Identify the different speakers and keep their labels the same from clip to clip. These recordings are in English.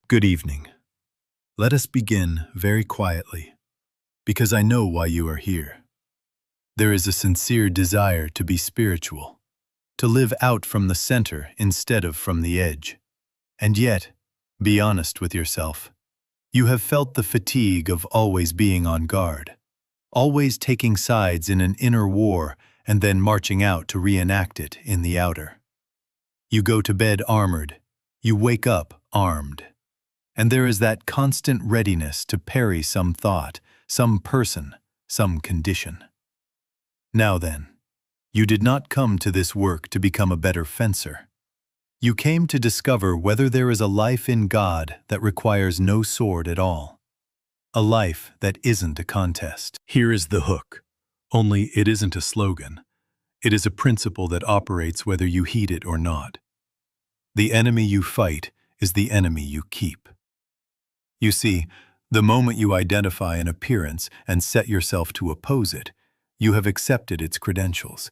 Speaker 1: Good evening. Let us begin very quietly, because I know why you are here. There is a sincere desire to be spiritual, to live out from the center instead of from the edge. And yet, be honest with yourself. You have felt the fatigue of always being on guard, always taking sides in an inner war and then marching out to reenact it in the outer. You go to bed armored, you wake up armed. And there is that constant readiness to parry some thought, some person, some condition. Now then, you did not come to this work to become a better fencer. You came to discover whether there is a life in God that requires no sword at all. A life that isn't a contest. Here is the hook. Only it isn't a slogan. It is a principle that operates whether you heed it or not. The enemy you fight is the enemy you keep. You see, the moment you identify an appearance and set yourself to oppose it, you have accepted its credentials.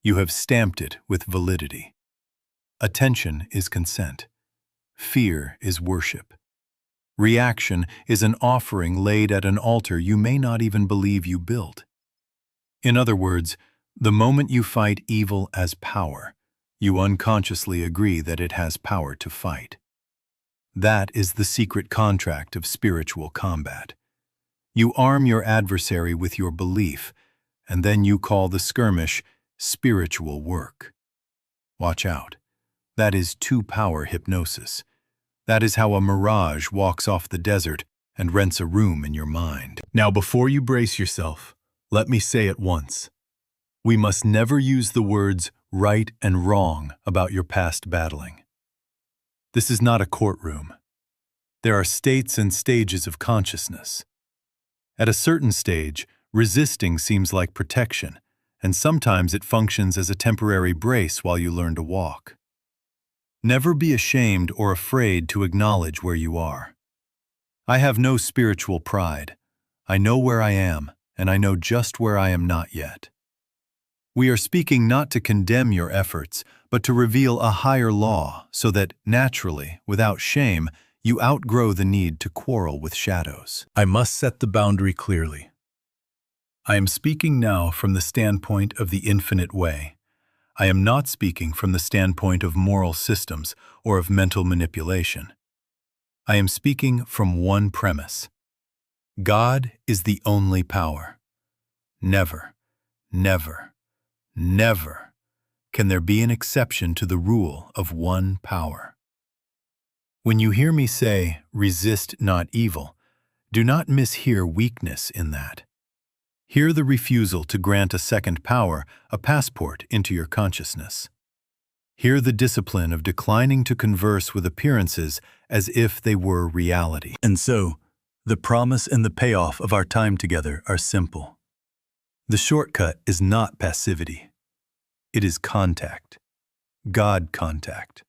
Speaker 1: You have stamped it with validity. Attention is consent. Fear is worship. Reaction is an offering laid at an altar you may not even believe you built. In other words, the moment you fight evil as power, you unconsciously agree that it has power to fight. That is the secret contract of spiritual combat. You arm your adversary with your belief, and then you call the skirmish spiritual work. Watch out. That is two-power hypnosis. That is how a mirage walks off the desert and rents a room in your mind. Now, before you brace yourself, let me say at once, we must never use the words right and wrong about your past battling. This is not a courtroom. There are states and stages of consciousness. At a certain stage, resisting seems like protection, and sometimes it functions as a temporary brace while you learn to walk. Never be ashamed or afraid to acknowledge where you are. I have no spiritual pride. I know where I am, and I know just where I am not yet. We are speaking not to condemn your efforts, but to reveal a higher law so that, naturally, without shame, you outgrow the need to quarrel with shadows. I must set the boundary clearly. I am speaking now from the standpoint of the infinite way. I am not speaking from the standpoint of moral systems or of mental manipulation. I am speaking from one premise. God is the only power. Never, never, never can there be an exception to the rule of one power. When you hear me say, resist not evil, do not mishear weakness in that. Hear the refusal to grant a second power a passport into your consciousness. Hear the discipline of declining to converse with appearances as if they were reality. And so, the promise and the payoff of our time together are simple. The shortcut is not passivity. It is contact, God contact,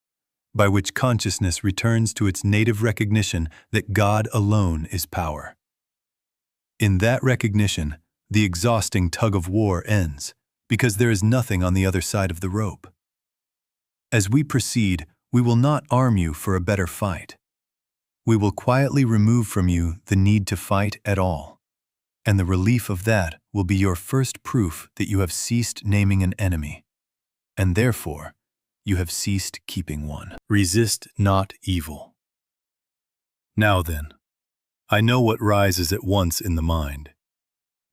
Speaker 1: by which consciousness returns to its native recognition that God alone is power. In that recognition, the exhausting tug-of-war ends, because there is nothing on the other side of the rope. As we proceed, we will not arm you for a better fight. We will quietly remove from you the need to fight at all, and the relief of that will be your first proof that you have ceased naming an enemy, and therefore, you have ceased keeping one. Resist not evil. Now then, I know what rises at once in the mind.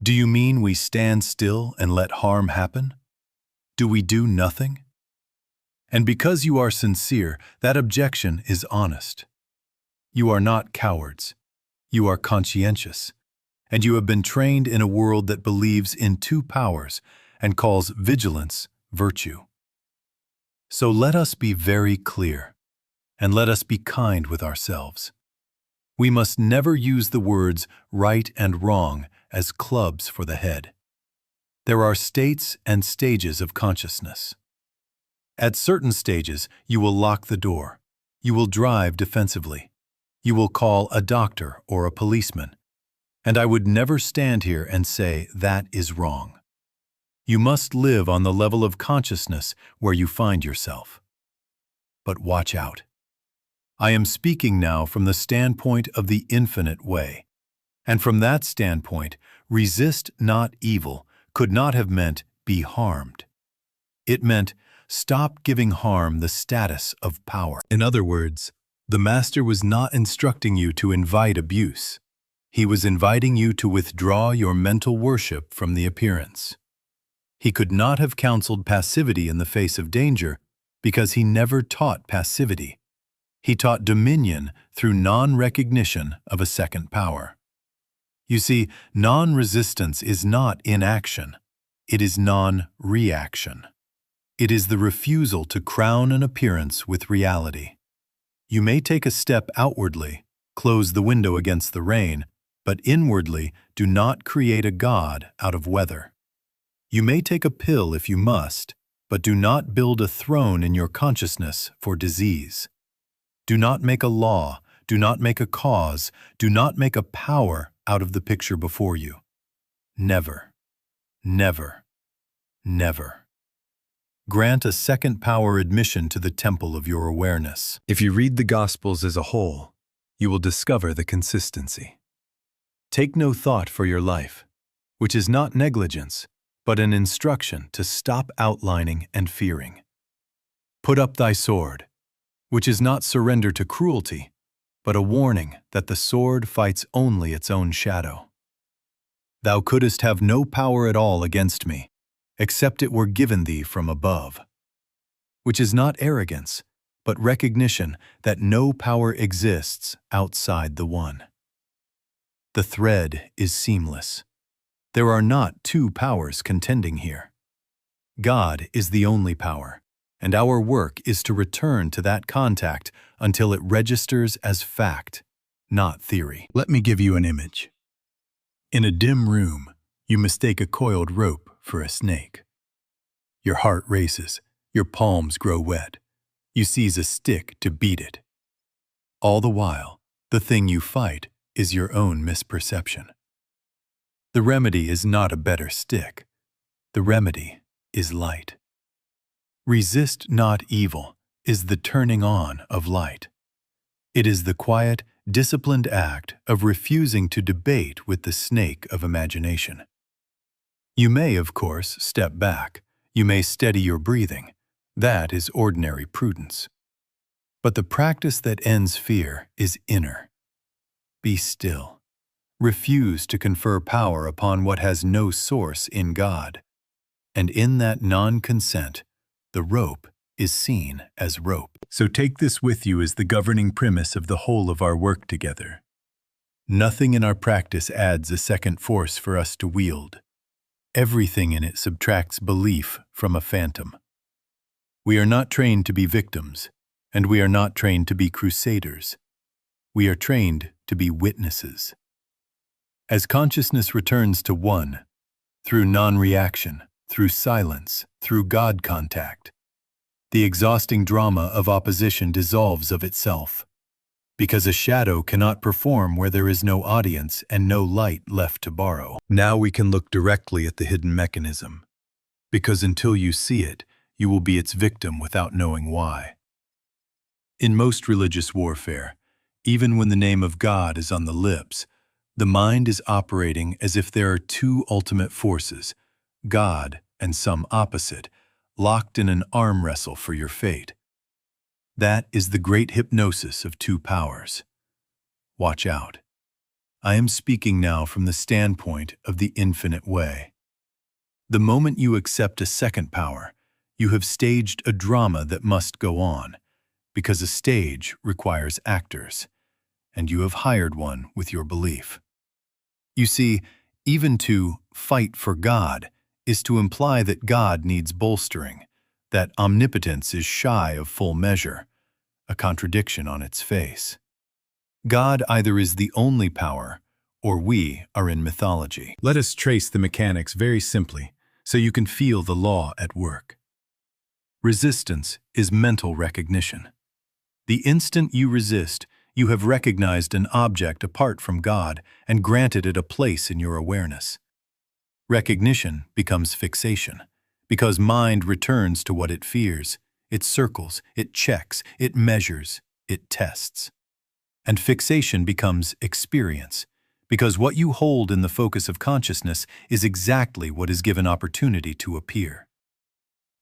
Speaker 1: Do you mean we stand still and let harm happen? Do we do nothing? And because you are sincere, that objection is honest. You are not cowards. You are conscientious. And you have been trained in a world that believes in two powers and calls vigilance virtue. So let us be very clear, and let us be kind with ourselves. We must never use the words right and wrong as clubs for the head. There are states and stages of consciousness. At certain stages, you will lock the door. You will drive defensively. You will call a doctor or a policeman. And I would never stand here and say that is wrong. You must live on the level of consciousness where you find yourself. But watch out. I am speaking now from the standpoint of the infinite way. And from that standpoint, resist not evil could not have meant be harmed. It meant stop giving harm the status of power. In other words, the Master was not instructing you to invite abuse. He was inviting you to withdraw your mental worship from the appearance. He could not have counseled passivity in the face of danger because he never taught passivity. He taught dominion through non-recognition of a second power. You see, non-resistance is not inaction. It is non-reaction. It is the refusal to crown an appearance with reality. You may take a step outwardly, close the window against the rain, but inwardly do not create a god out of weather. You may take a pill if you must, but do not build a throne in your consciousness for disease. Do not make a law, do not make a cause, do not make a power out of the picture before you. Never, never, never. Grant a second power admission to the temple of your awareness. If you read the Gospels as a whole, you will discover the consistency. Take no thought for your life, which is not negligence, but an instruction to stop outlining and fearing. Put up thy sword, which is not surrender to cruelty, but a warning that the sword fights only its own shadow. Thou couldst have no power at all against me, except it were given thee from above, which is not arrogance, but recognition that no power exists outside the one. The thread is seamless. There are not two powers contending here. God is the only power, and our work is to return to that contact until it registers as fact, not theory. Let me give you an image. In a dim room, you mistake a coiled rope for a snake. Your heart races, your palms grow wet. You seize a stick to beat it. All the while, the thing you fight is your own misperception. The remedy is not a better stick. The remedy is light. Resist not evil is the turning on of light. It is the quiet, disciplined act of refusing to debate with the snake of imagination. You may, of course, step back. You may steady your breathing. That is ordinary prudence. But the practice that ends fear is inner. Be still. Refuse to confer power upon what has no source in God. And in that non-consent, the rope is seen as rope. So take this with you as the governing premise of the whole of our work together. Nothing in our practice adds a second force for us to wield. Everything in it subtracts belief from a phantom. We are not trained to be victims, and we are not trained to be crusaders. We are trained to be witnesses. As consciousness returns to one, through non-reaction, through silence, through God contact, the exhausting drama of opposition dissolves of itself, because a shadow cannot perform where there is no audience and no light left to borrow. Now we can look directly at the hidden mechanism, because until you see it, you will be its victim without knowing why. In most religious warfare, even when the name of God is on the lips, the mind is operating as if there are two ultimate forces, God and some opposite, locked in an arm wrestle for your fate. That is the great hypnosis of two powers. Watch out. I am speaking now from the standpoint of the infinite way. The moment you accept a second power, you have staged a drama that must go on, because a stage requires actors, and you have hired one with your belief. You see, even to fight for God is to imply that God needs bolstering, that omnipotence is shy of full measure, a contradiction on its face. God either is the only power, or we are in mythology. Let us trace the mechanics very simply, so you can feel the law at work. Resistance is mental recognition. The instant you resist, you have recognized an object apart from God and granted it a place in your awareness. Recognition becomes fixation, because mind returns to what it fears. It circles, it checks, it measures, it tests. And fixation becomes experience, because what you hold in the focus of consciousness is exactly what is given opportunity to appear.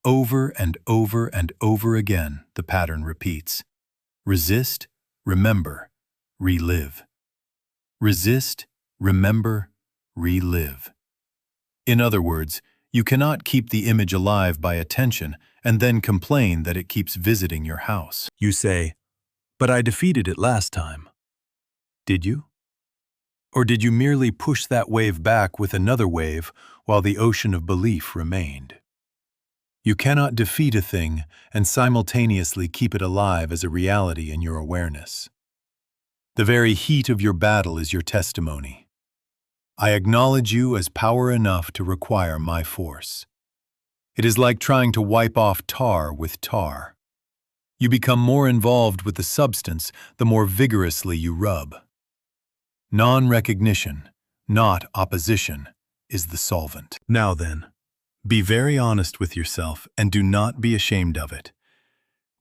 Speaker 1: Over and over and over again, the pattern repeats. Resist, remember, relive. Resist, remember, relive. In other words, you cannot keep the image alive by attention and then complain that it keeps visiting your house. You say, "But I defeated it last time." Did you? Or did you merely push that wave back with another wave while the ocean of belief remained? You cannot defeat a thing and simultaneously keep it alive as a reality in your awareness. The very heat of your battle is your testimony. I acknowledge you as power enough to require my force. It is like trying to wipe off tar with tar. You become more involved with the substance the more vigorously you rub. Non-recognition, not opposition, is the solvent. Now then, be very honest with yourself and do not be ashamed of it.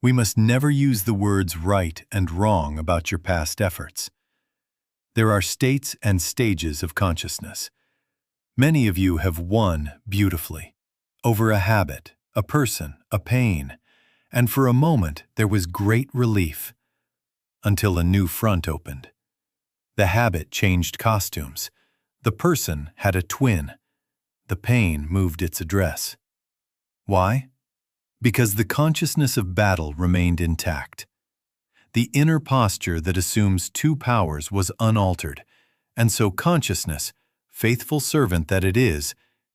Speaker 1: We must never use the words right and wrong about your past efforts. There are states and stages of consciousness. Many of you have won beautifully over a habit, a person, a pain, and for a moment there was great relief until a new front opened. The habit changed costumes. The person had a twin. The pain moved its address. Why? Because the consciousness of battle remained intact. The inner posture that assumes two powers was unaltered, and so consciousness, faithful servant that it is,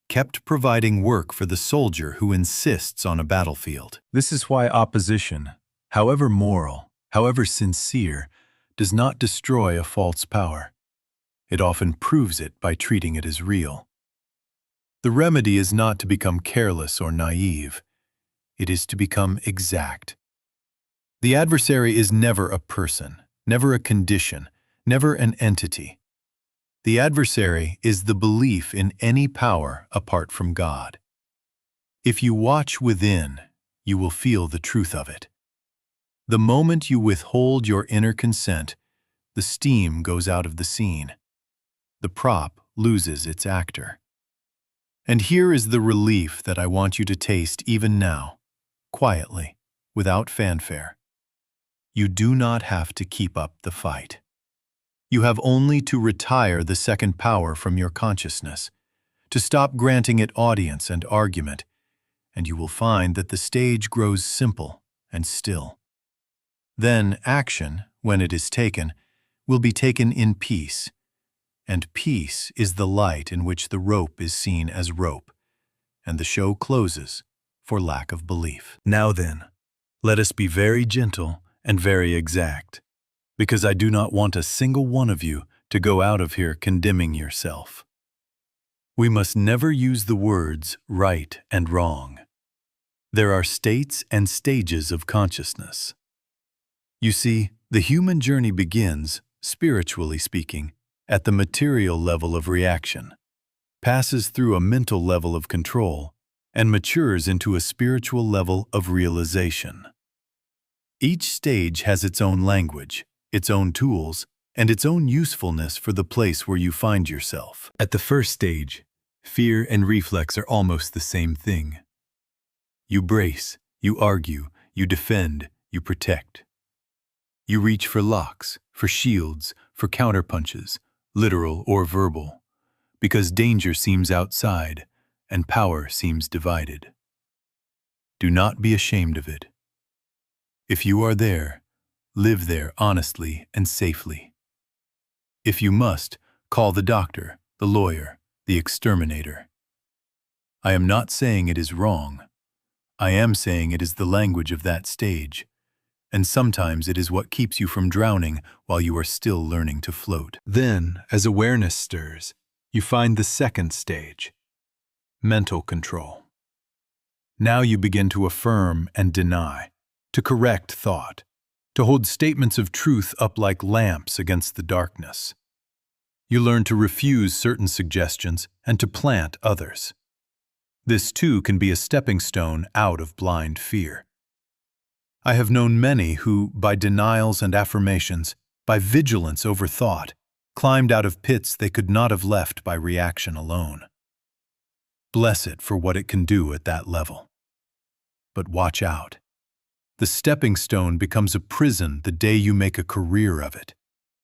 Speaker 1: kept providing work for the soldier who insists on a battlefield. This is why opposition, however moral, however sincere, does not destroy a false power. It often proves it by treating it as real. The remedy is not to become careless or naive. It is to become exact. The adversary is never a person, never a condition, never an entity. The adversary is the belief in any power apart from God. If you watch within, you will feel the truth of it. The moment you withhold your inner consent, the steam goes out of the scene. The prop loses its actor. And here is the relief that I want you to taste even now, quietly, without fanfare. You do not have to keep up the fight. You have only to retire the second power from your consciousness, to stop granting it audience and argument, and you will find that the stage grows simple and still. Then action, when it is taken, will be taken in peace, and peace is the light in which the rope is seen as rope, and the show closes for lack of belief. Now then, let us be very gentle and very exact, because I do not want a single one of you to go out of here condemning yourself. We must never use the words right and wrong. There are states and stages of consciousness. You see, the human journey begins, spiritually speaking, at the material level of reaction, passes through a mental level of control, and matures into a spiritual level of realization. Each stage has its own language, its own tools, and its own usefulness for the place where you find yourself. At the first stage, fear and reflex are almost the same thing. You brace, you argue, you defend, you protect. You reach for locks, for shields, for counterpunches, literal or verbal, because danger seems outside and power seems divided. Do not be ashamed of it. If you are there, live there honestly and safely. If you must, call the doctor, the lawyer, the exterminator. I am not saying it is wrong. I am saying it is the language of that stage, and sometimes it is what keeps you from drowning while you are still learning to float. Then, as awareness stirs, you find the second stage, mental control. Now you begin to affirm and deny, to correct thought, to hold statements of truth up like lamps against the darkness. You learn to refuse certain suggestions and to plant others. This too can be a stepping stone out of blind fear. I have known many who, by denials and affirmations, by vigilance over thought, climbed out of pits they could not have left by reaction alone. Bless it for what it can do at that level. But watch out. The stepping stone becomes a prison the day you make a career of it,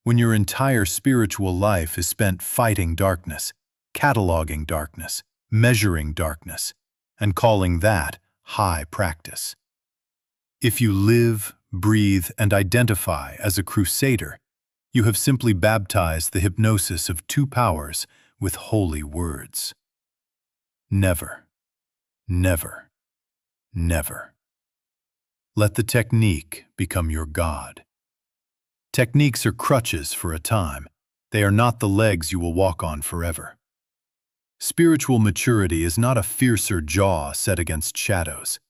Speaker 1: when your entire spiritual life is spent fighting darkness, cataloging darkness, measuring darkness, and calling that high practice. If you live, breathe, and identify as a crusader, you have simply baptized the hypnosis of two powers with holy words. Never, never, never. Let the technique become your God. Techniques are crutches for a time. They are not the legs you will walk on forever. Spiritual maturity is not a fiercer jaw set against shadows.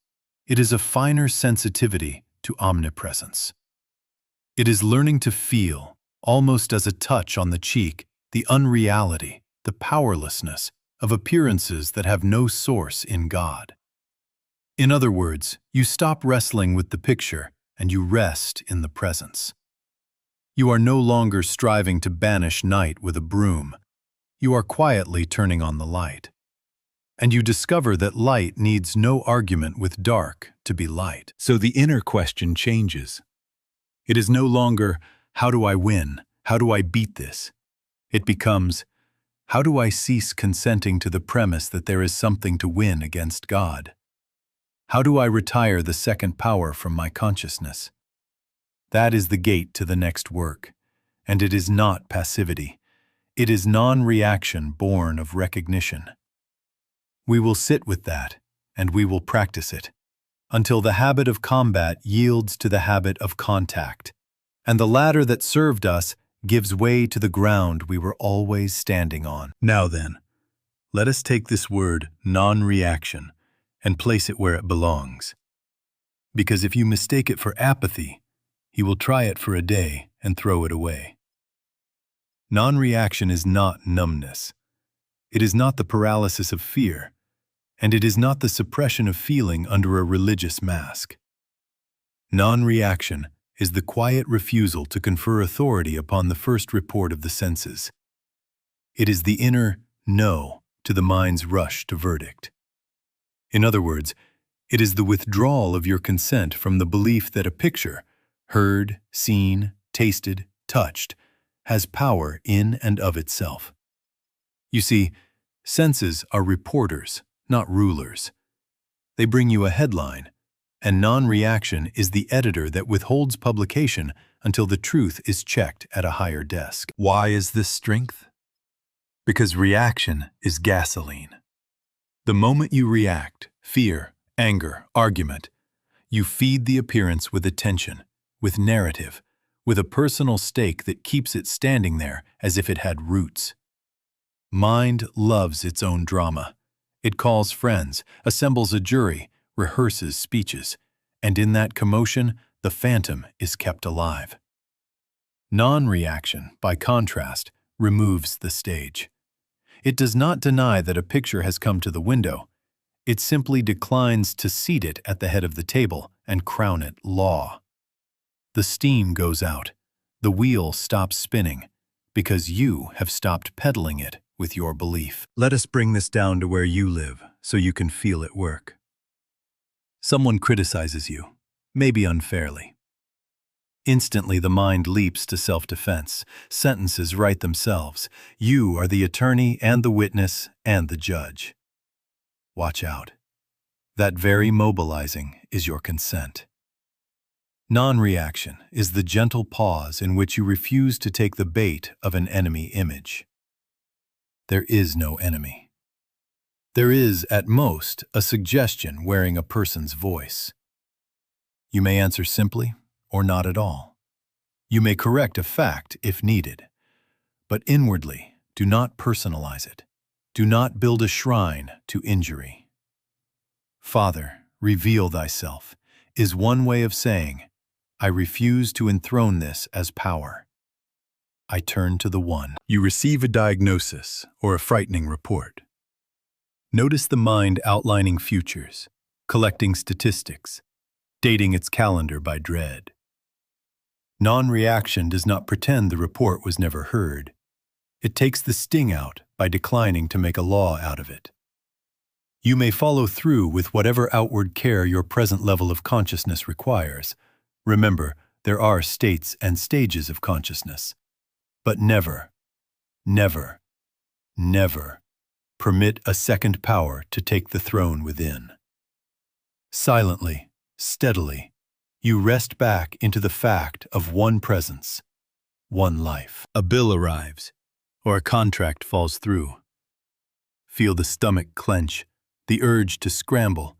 Speaker 1: It is a finer sensitivity to omnipresence. It is learning to feel, almost as a touch on the cheek, the unreality, the powerlessness of appearances that have no source in God. In other words, you stop wrestling with the picture and you rest in the presence. You are no longer striving to banish night with a broom. You are quietly turning on the light. And you discover that light needs no argument with dark to be light. So the inner question changes. It is no longer, how do I win? How do I beat this? It becomes, how do I cease consenting to the premise that there is something to win against God? How do I retire the second power from my consciousness? That is the gate to the next work, and it is not passivity. It is non-reaction born of recognition. We will sit with that, and we will practice it, until the habit of combat yields to the habit of contact, and the ladder that served us gives way to the ground we were always standing on. Now then, let us take this word, non-reaction, and place it where it belongs. Because if you mistake it for apathy, he will try it for a day and throw it away. Non-reaction is not numbness. It is not the paralysis of fear, and it is not the suppression of feeling under a religious mask. Non-reaction is the quiet refusal to confer authority upon the first report of the senses. It is the inner no to the mind's rush to verdict. In other words, it is the withdrawal of your consent from the belief that a picture, heard, seen, tasted, touched, has power in and of itself. You see, senses are reporters, not rulers. They bring you a headline, and non-reaction is the editor that withholds publication until the truth is checked at a higher desk. Why is this strength? Because reaction is gasoline. The moment you react, fear, anger, argument, you feed the appearance with attention, with narrative, with a personal stake that keeps it standing there as if it had roots. Mind loves its own drama. It calls friends, assembles a jury, rehearses speeches, and in that commotion, the phantom is kept alive. Non-reaction, by contrast, removes the stage. It does not deny that a picture has come to the window. It simply declines to seat it at the head of the table and crown it law. The steam goes out. The wheel stops spinning because you have stopped peddling it with your belief. Let us bring this down to where you live so you can feel it work. Someone criticizes you, maybe unfairly. Instantly the mind leaps to self-defense. Sentences write themselves. You are the attorney and the witness and the judge. Watch out. That very mobilizing is your consent. Non-reaction is the gentle pause in which you refuse to take the bait of an enemy image. There is no enemy. There is, at most, a suggestion wearing a person's voice. You may answer simply or not at all. You may correct a fact if needed, but inwardly, do not personalize it. Do not build a shrine to injury. Father, reveal thyself is one way of saying, I refuse to enthrone this as power. I turn to the One. You receive a diagnosis or a frightening report. Notice the mind outlining futures, collecting statistics, dating its calendar by dread. Non-reaction does not pretend the report was never heard. It takes the sting out by declining to make a law out of it. You may follow through with whatever outward care your present level of consciousness requires. Remember, there are states and stages of consciousness. But never, never, never permit a second power to take the throne within. Silently, steadily, you rest back into the fact of one presence, one life. A bill arrives, or a contract falls through. Feel the stomach clench, the urge to scramble,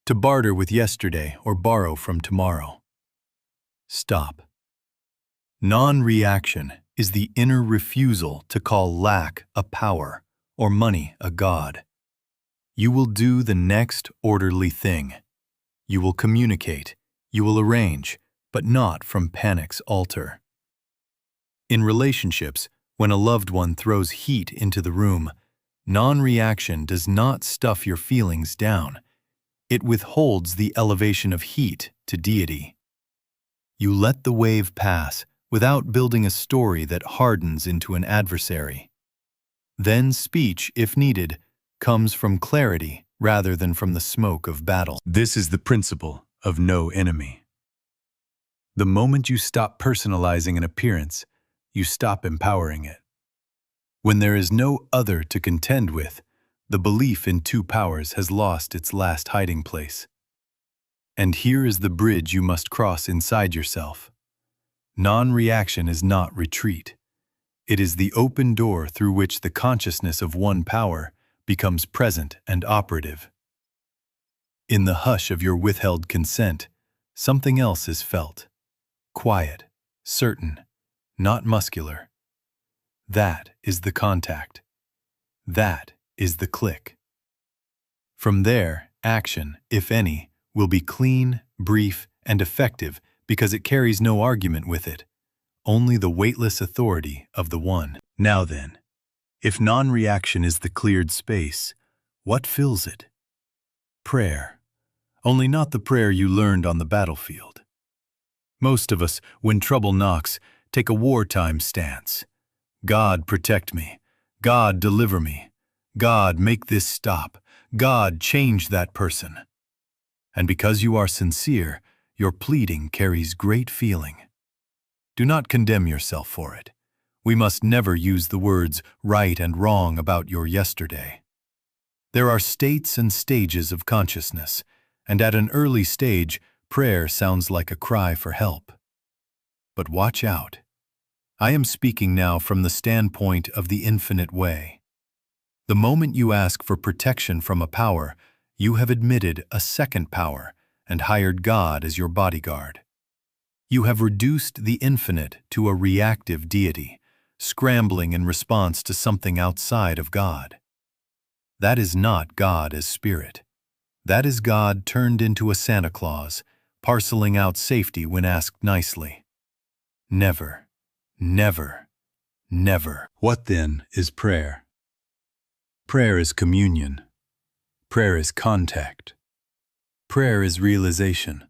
Speaker 1: to barter with yesterday or borrow from tomorrow. Stop. Non-reaction is the inner refusal to call lack a power or money a god. You will do the next orderly thing. You will communicate, you will arrange, but not from panic's altar. In relationships, when a loved one throws heat into the room, non-reaction does not stuff your feelings down. It withholds the elevation of heat to deity. You let the wave pass without building a story that hardens into an adversary. Then speech, if needed, comes from clarity rather than from the smoke of battle. This is the principle of no enemy. The moment you stop personalizing an appearance, you stop empowering it. When there is no other to contend with, the belief in two powers has lost its last hiding place. And here is the bridge you must cross inside yourself. Non-reaction is not retreat. It is the open door through which the consciousness of one power becomes present and operative. In the hush of your withheld consent, something else is felt. Quiet, certain, not muscular. That is the contact. That is the click. From there, action, if any, will be clean, brief, and effective because it carries no argument with it, only the weightless authority of the one. Now then, if non-reaction is the cleared space, what fills it? Prayer. Only not the prayer you learned on the battlefield. Most of us, when trouble knocks, take a wartime stance. God protect me. God deliver me. God make this stop. God change that person. And because you are sincere, your pleading carries great feeling. Do not condemn yourself for it. We must never use the words right and wrong about your yesterday. There are states and stages of consciousness, and at an early stage, prayer sounds like a cry for help. But watch out. I am speaking now from the standpoint of the infinite way. The moment you ask for protection from a power, you have admitted a second power and hired God as your bodyguard. You have reduced the infinite to a reactive deity, scrambling in response to something outside of God. That is not God as spirit. That is God turned into a Santa Claus, parceling out safety when asked nicely. Never, never, never. What then is prayer? Prayer is communion. Prayer is contact. Prayer is realization.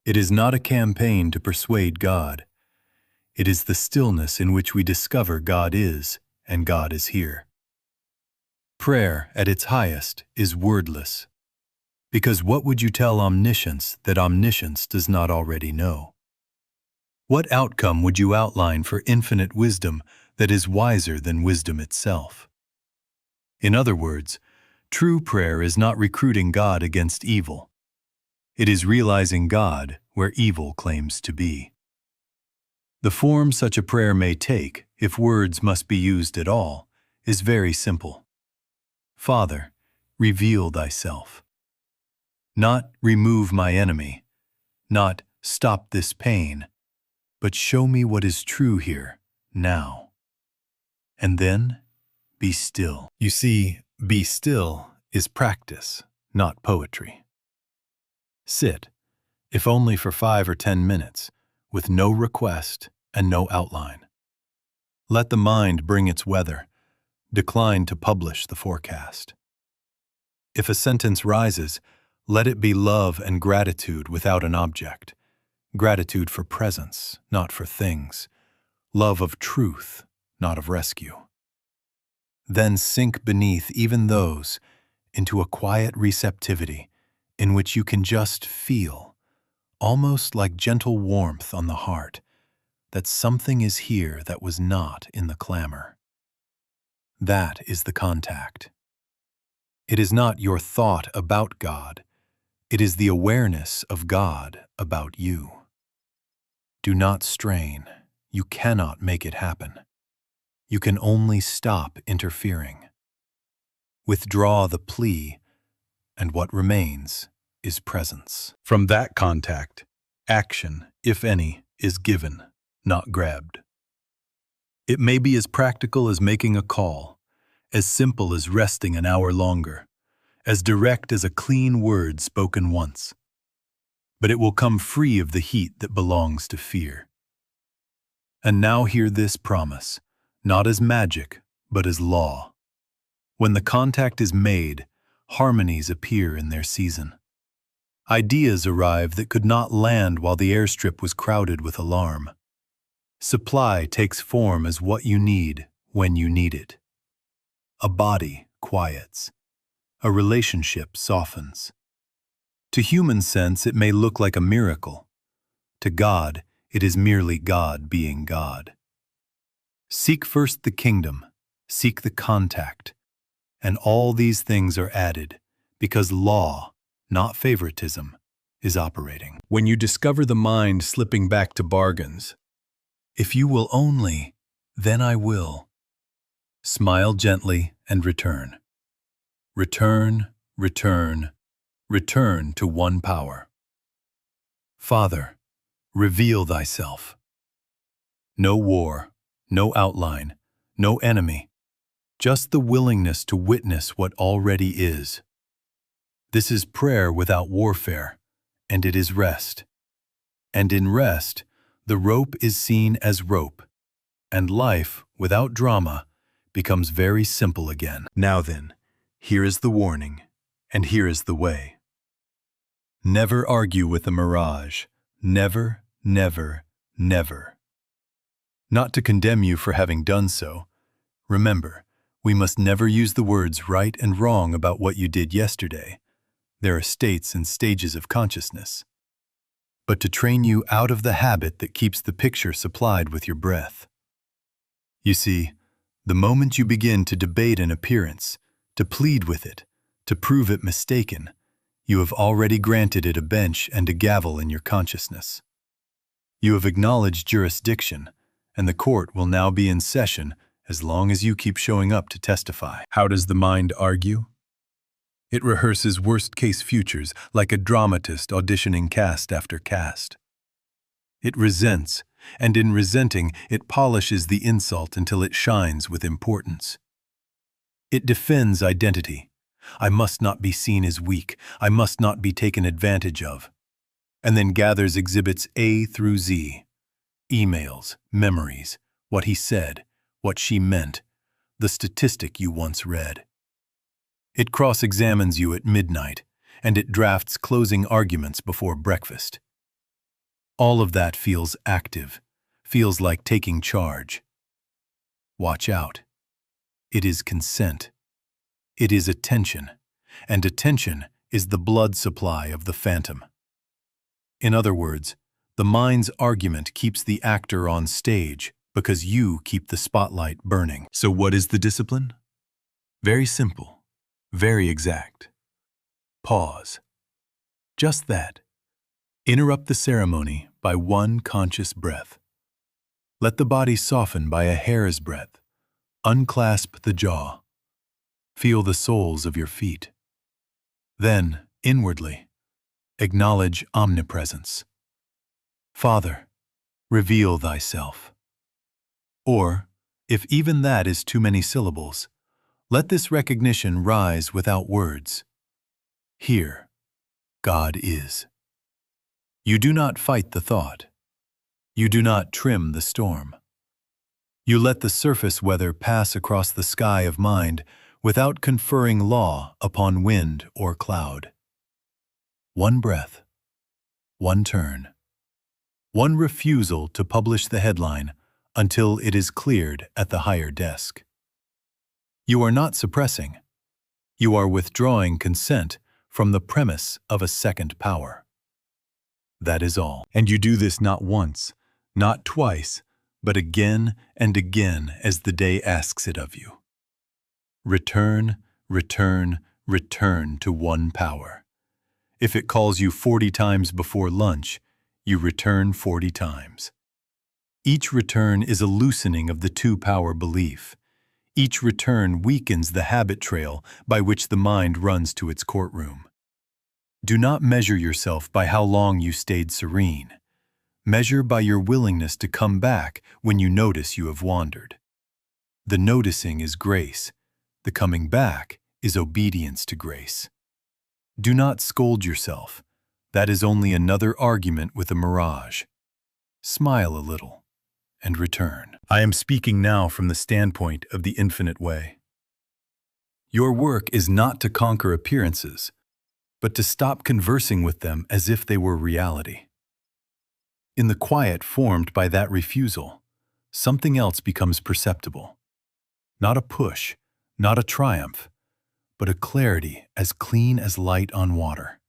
Speaker 1: It is not a campaign to persuade God. It is the stillness in which we discover God is, and God is here. Prayer, at its highest, is wordless. Because what would you tell omniscience that omniscience does not already know? What outcome would you outline for infinite wisdom that is wiser than wisdom itself? In other words, true prayer is not recruiting God against evil. It is realizing God where evil claims to be. The form such a prayer may take, if words must be used at all, is very simple. Father, reveal thyself. Not remove my enemy, not stop this pain, but show me what is true here, now. And then, be still. You see, be still is practice, not poetry. Sit, if only for 5 or 10 minutes, with no request and no outline. Let the mind bring its weather. Decline to publish the forecast. If a sentence rises, Let it be love and gratitude without an object. Gratitude for presence, not for things. Love of truth, not of rescue. Then sink beneath even those into a quiet receptivity in which you can just feel, almost like gentle warmth on the heart, that something is here that was not in the clamor. That is the contact. It is not your thought about God. It is the awareness of God about you. Do not strain. You cannot make it happen. You can only stop interfering. Withdraw the plea, and what remains is presence. From that contact, action, if any, is given, not grabbed. It may be as practical as making a call, as simple as resting an hour longer, as direct as a clean word spoken once. But it will come free of the heat that belongs to fear. And now hear this promise, not as magic, but as law. When the contact is made, harmonies appear in their season. Ideas arrive that could not land while the airstrip was crowded with alarm. Supply takes form as what you need when you need it. A body quiets. A relationship softens. To human sense, it may look like a miracle. To God, it is merely God being God. Seek first the kingdom, seek the contact, and all these things are added, because law, not favoritism, is operating. When you discover the mind slipping back to bargains, if you will only, then I will. Smile gently and return. Return, return, return to one power. Father, reveal thyself. No war, no outline, no enemy, just the willingness to witness what already is. This is prayer without warfare, and it is rest. And in rest, the rope is seen as rope, and life, without drama, becomes very simple again. Now then, here is the warning, and here is the way. Never argue with a mirage. Never, never, never. Not to condemn you for having done so. Remember, we must never use the words right and wrong about what you did yesterday. There are states and stages of consciousness. But to train you out of the habit that keeps the picture supplied with your breath. You see, the moment you begin to debate an appearance, to plead with it, to prove it mistaken, you have already granted it a bench and a gavel in your consciousness. You have acknowledged jurisdiction, and the court will now be in session as long as you keep showing up to testify. How does the mind argue? It rehearses worst-case futures like a dramatist auditioning cast after cast. It resents, and in resenting, it polishes the insult until it shines with importance. It defends identity. I must not be seen as weak. I must not be taken advantage of. And then gathers exhibits A through Z. Emails, memories, what he said, what she meant, the statistic you once read. It cross-examines you at midnight, and it drafts closing arguments before breakfast. All of that feels active, feels like taking charge. Watch out. It is consent. It is attention, and attention is the blood supply of the phantom. In other words, the mind's argument keeps the actor on stage because you keep the spotlight burning. So what is the discipline? Very simple, very exact. Pause. Just that. Interrupt the ceremony by one conscious breath. Let the body soften by a hair's breadth. Unclasp the jaw. Feel the soles of your feet. Then, inwardly, acknowledge omnipresence. Father, reveal thyself. Or, if even that is too many syllables, let this recognition rise without words. Here, God is. You do not fight the thought. You do not trim the storm. You let the surface weather pass across the sky of mind without conferring law upon wind or cloud. One breath, one turn, one refusal to publish the headline until it is cleared at the higher desk. You are not suppressing. You are withdrawing consent from the premise of a second power. That is all. And you do this not once, not twice, but again and again as the day asks it of you. Return, return, return to one power. If it calls you 40 times before lunch, you return 40 times. Each return is a loosening of the two-power belief. Each return weakens the habit trail by which the mind runs to its courtroom. Do not measure yourself by how long you stayed serene. Measure by your willingness to come back when you notice you have wandered. The noticing is grace. The coming back is obedience to grace. Do not scold yourself. That is only another argument with a mirage. Smile a little and return. I am speaking now from the standpoint of the infinite way. Your work is not to conquer appearances, but to stop conversing with them as if they were reality. In the quiet formed by that refusal, something else becomes perceptible. Not a push, not a triumph, but a clarity as clean as light on water.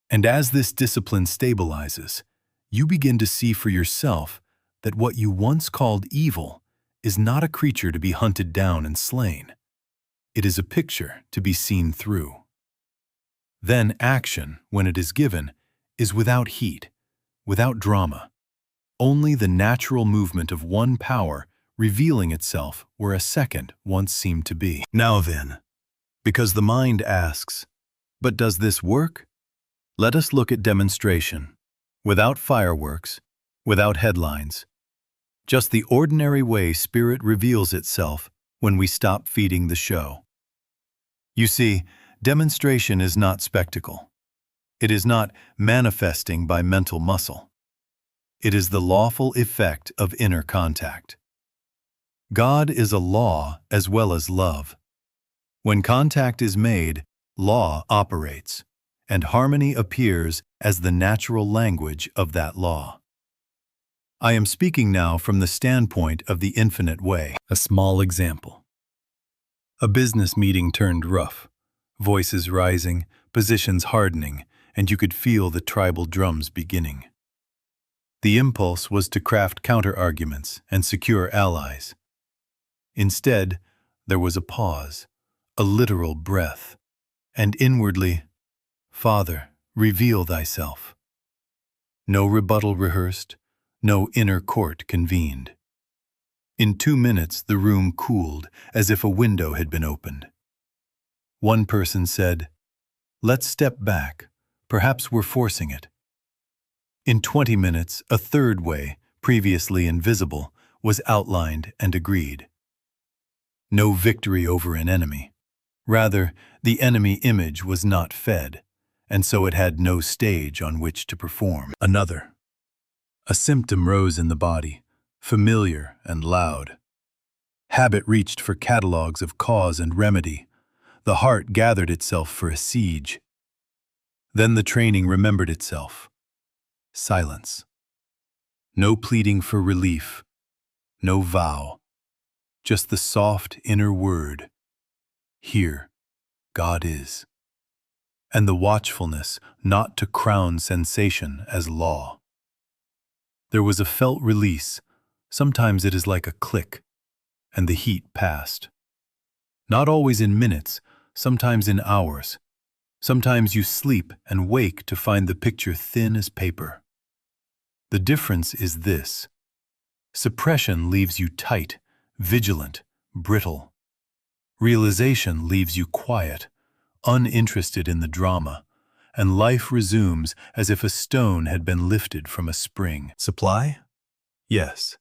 Speaker 1: And as this discipline stabilizes, you begin to see for yourself that what you once called evil is not a creature to be hunted down and slain. It is a picture to be seen through. Then action, when it is given, is without heat, without drama, only the natural movement of one power revealing itself where a second once seemed to be. Now then, because the mind asks, but does this work? Let us look at demonstration, without fireworks, without headlines. Just the ordinary way spirit reveals itself when we stop feeding the show. You see, demonstration is not spectacle. It is not manifesting by mental muscle. It is the lawful effect of inner contact. God is a law as well as love. When contact is made, law operates, and harmony appears as the natural language of that law. I am speaking now from the standpoint of the infinite way. A small example. A business meeting turned rough, voices rising, positions hardening, and you could feel the tribal drums beginning. The impulse was to craft counter-arguments and secure allies. Instead, there was a pause, a literal breath, and inwardly, Father, reveal thyself. No rebuttal rehearsed, no inner court convened. In 2 minutes, the room cooled as if a window had been opened. One person said, "Let's step back. Perhaps we're forcing it." In 20 minutes, a third way, previously invisible, was outlined and agreed. No victory over an enemy. Rather, the enemy image was not fed, and so it had no stage on which to perform. Another. A symptom rose in the body, familiar and loud. Habit reached for catalogs of cause and remedy. The heart gathered itself for a siege. Then the training remembered itself. Silence. No pleading for relief. No vow. Just the soft inner word. Here, God is. And the watchfulness not to crown sensation as law. There was a felt release. Sometimes it is like a click, and the heat passed. Not always in minutes, sometimes in hours. Sometimes you sleep and wake to find the picture thin as paper. The difference is this. Suppression leaves you tight, vigilant, brittle. Realization leaves you quiet, uninterested in the drama, and life resumes as if a stone had been lifted from a spring. Supply? Yes.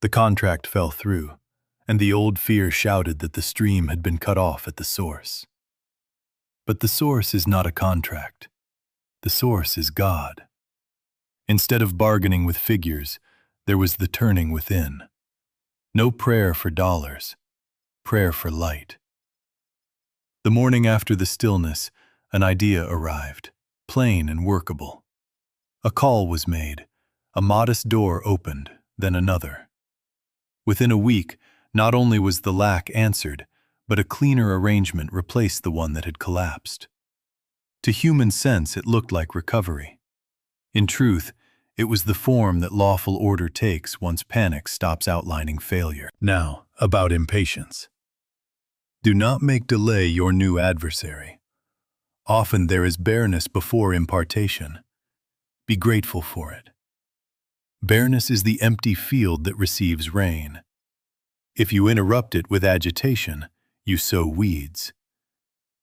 Speaker 1: The contract fell through, and the old fear shouted that the stream had been cut off at the source. But the source is not a contract. The source is God. Instead of bargaining with figures, there was the turning within. No prayer for dollars, prayer for light. The morning after the stillness, an idea arrived. plain and workable. A call was made, a modest door opened, then another. Within a week, not only was the lack answered, but a cleaner arrangement replaced the one that had collapsed. To human sense, it looked like recovery. In truth, it was the form that lawful order takes once panic stops outlining failure. Now, about impatience. Do not make delay your new adversary. Often there is bareness before impartation. Be grateful for it. Bareness is the empty field that receives rain. If you interrupt it with agitation, you sow weeds.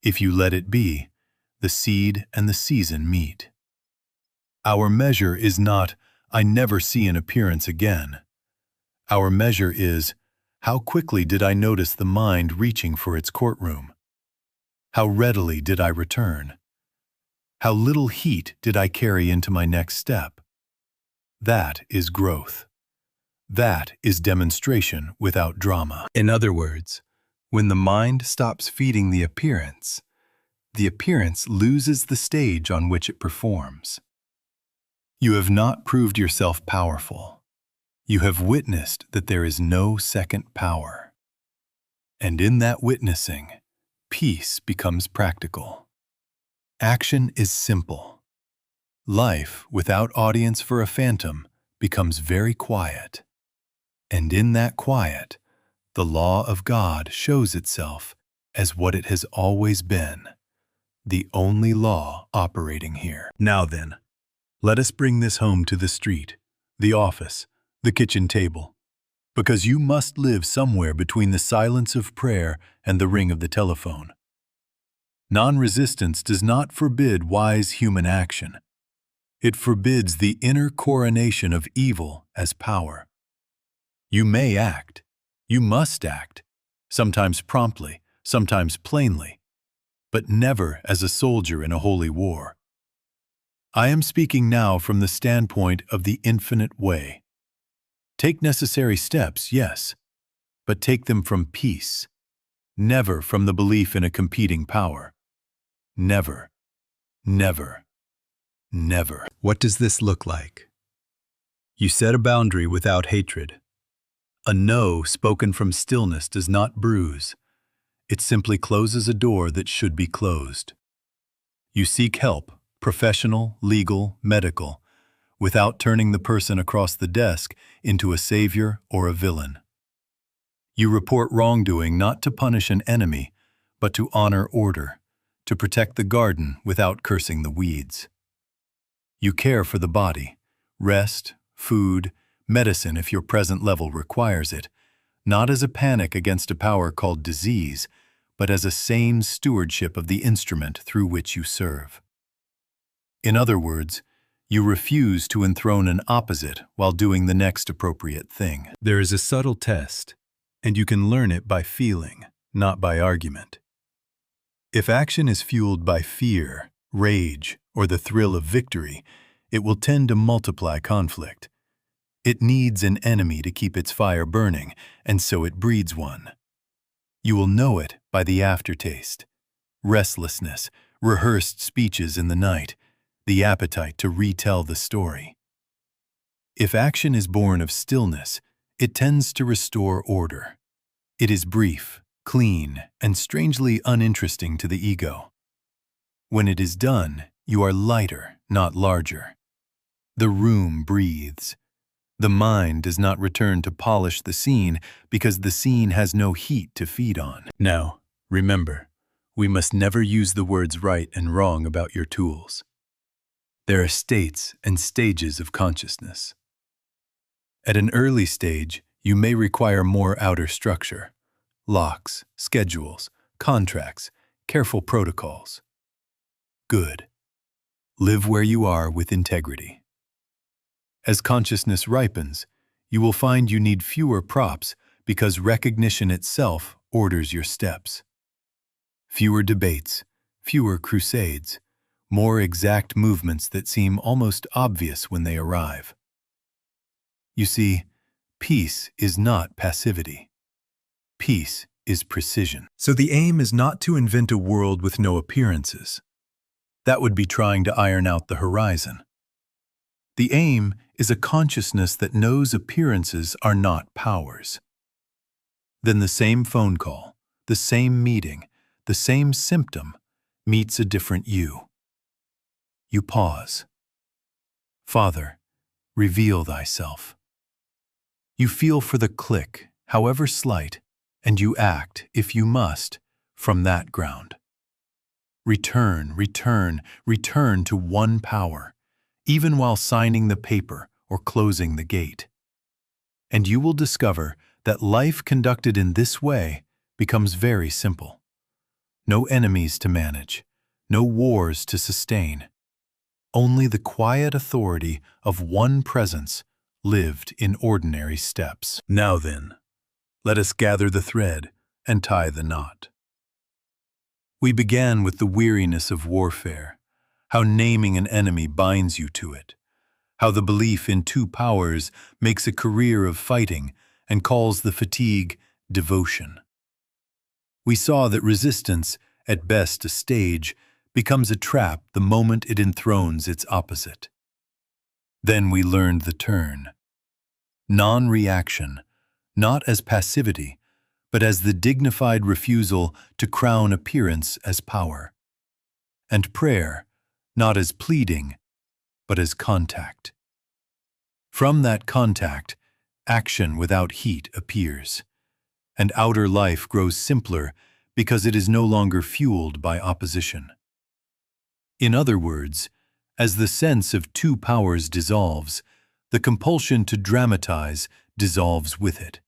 Speaker 1: If you let it be, the seed and the season meet. Our measure is not, I never see an appearance again. Our measure is, how quickly did I notice the mind reaching for its courtroom? How readily did I return? How little heat did I carry into my next step? That is growth. That is demonstration without drama. In other words, when the mind stops feeding the appearance loses the stage on which it performs. You have not proved yourself powerful. You have witnessed that there is no second power. And in that witnessing, peace becomes practical. Action is simple. Life, without audience for a phantom, becomes very quiet. And in that quiet, the law of God shows itself as what it has always been, the only law operating here. Now then, let us bring this home to the street, the office, the kitchen table, because you must live somewhere between the silence of prayer and the ring of the telephone. Non-resistance does not forbid wise human action. It forbids the inner coronation of evil as power. You may act, you must act, sometimes promptly, sometimes plainly, but never as a soldier in a holy war. I am speaking now from the standpoint of the infinite way. Take necessary steps, yes, but take them from peace, never from the belief in a competing power. Never, never, never. What does this look like? You set a boundary without hatred. A no spoken from stillness does not bruise. It simply closes a door that should be closed. You seek help, professional, legal, medical, without turning the person across the desk into a savior or a villain. You report wrongdoing not to punish an enemy, but to honor order, to protect the garden without cursing the weeds. You care for the body, rest, food, medicine if your present level requires it, not as a panic against a power called disease, but as a sane stewardship of the instrument through which you serve. In other words, you refuse to enthrone an opposite while doing the next appropriate thing. There is a subtle test, and you can learn it by feeling, not by argument. If action is fueled by fear, rage, or the thrill of victory, it will tend to multiply conflict. It needs an enemy to keep its fire burning, and so it breeds one. You will know it by the aftertaste, restlessness, rehearsed speeches in the night, the appetite to retell the story. If action is born of stillness, it tends to restore order. It is brief, clean, and strangely uninteresting to the ego. When it is done, you are lighter, not larger. The room breathes. The mind does not return to polish the scene because the scene has no heat to feed on. Now, remember, we must never use the words right and wrong about your tools. There are states and stages of consciousness. At an early stage, you may require more outer structure, locks, schedules, contracts, careful protocols. Good. Live where you are with integrity. As consciousness ripens, you will find you need fewer props because recognition itself orders your steps. Fewer debates, fewer crusades, more exact movements that seem almost obvious when they arrive. You see, peace is not passivity. Peace is precision. So the aim is not to invent a world with no appearances. That would be trying to iron out the horizon. The aim is a consciousness that knows appearances are not powers. Then the same phone call, the same meeting, the same symptom meets a different you. You pause. Father, reveal thyself. You feel for the click, however slight, and you act, if you must, from that ground. Return, return, return to one power, even while signing the paper or closing the gate. And you will discover that life conducted in this way becomes very simple. No enemies to manage, no wars to sustain. Only the quiet authority of one presence lived in ordinary steps. Now then, let us gather the thread and tie the knot. We began with the weariness of warfare, how naming an enemy binds you to it, how the belief in two powers makes a career of fighting and calls the fatigue devotion. We saw that resistance, at best a stage, becomes a trap the moment it enthrones its opposite. Then we learned the turn. Non-reaction, not as passivity, but as the dignified refusal to crown appearance as power. And prayer, not as pleading, but as contact. From that contact, action without heat appears, and outer life grows simpler because it is no longer fueled by opposition. In other words, as the sense of two powers dissolves, the compulsion to dramatize dissolves with it.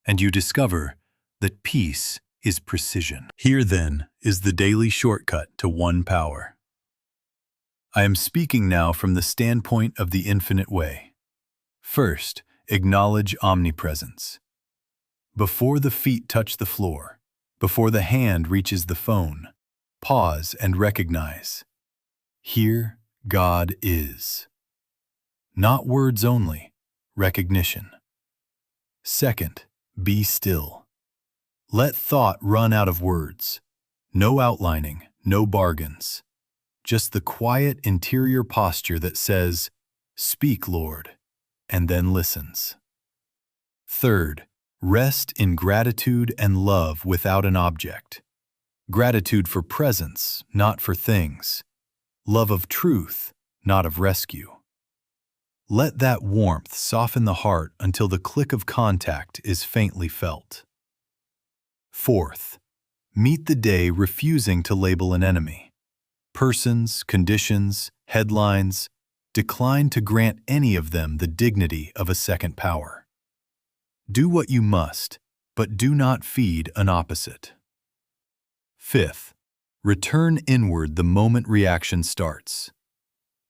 Speaker 1: And you discover that peace is precision. Here, then, is the daily shortcut to one power. I am speaking now from the standpoint of the infinite way. First, acknowledge omnipresence. Before the feet touch the floor, before the hand reaches the phone, pause and recognize. Here, God is. Not words only, recognition. Second, be still. Let thought run out of words. No outlining, no bargains. Just the quiet interior posture that says, "Speak, Lord," and then listens. Third, rest in gratitude and love without an object. Gratitude for presence, not for things. Love of truth, not of rescue. Let that warmth soften the heart until the click of contact is faintly felt. Fourth, meet the day refusing to label an enemy. Persons, conditions, headlines, decline to grant any of them the dignity of a second power. Do what you must, but do not feed an opposite. Fifth, return inward the moment reaction starts.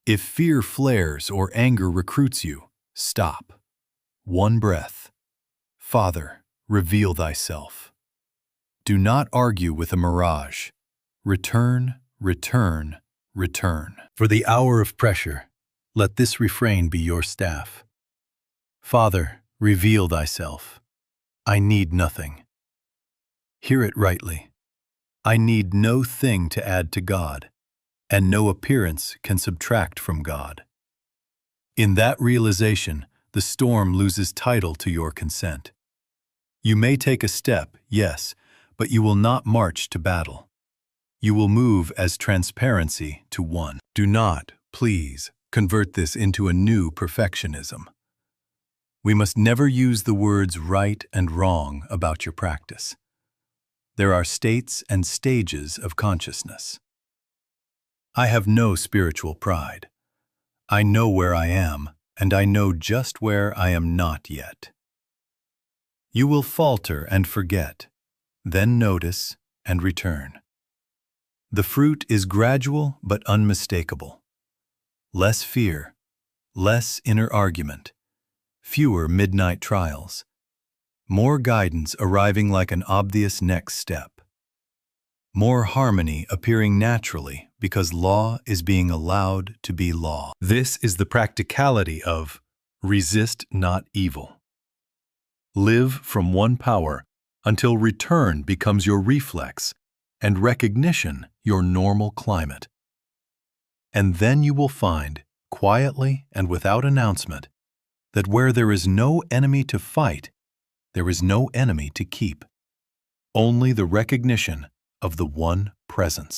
Speaker 1: If fear flares or anger recruits you, stop. One breath. Father, reveal thyself. Do not argue with a mirage. Return, return, return. For the hour of pressure, let this refrain be your staff. Father, reveal thyself. I need nothing. Hear it rightly. I need no thing to add to God, and no appearance can subtract from God. In that realization, the storm loses title to your consent. You may take a step, yes, but you will not march to battle. You will move as transparency to one. Do not, please, convert this into a new perfectionism. We must never use the words right and wrong about your practice. There are states and stages of consciousness. I have no spiritual pride. I know where I am, and I know just where I am not yet. You will falter and forget, then notice and return. The fruit is gradual but unmistakable. Less fear, less inner argument, fewer midnight trials, more guidance arriving like an obvious next step, more harmony appearing naturally because law is being allowed to be law. This is the practicality of resist not evil. Live from one power until return becomes your reflex and recognition your normal climate. And then you will find, quietly and without announcement, that where there is no enemy to fight, there is no enemy to keep. Only the recognition of the one presence.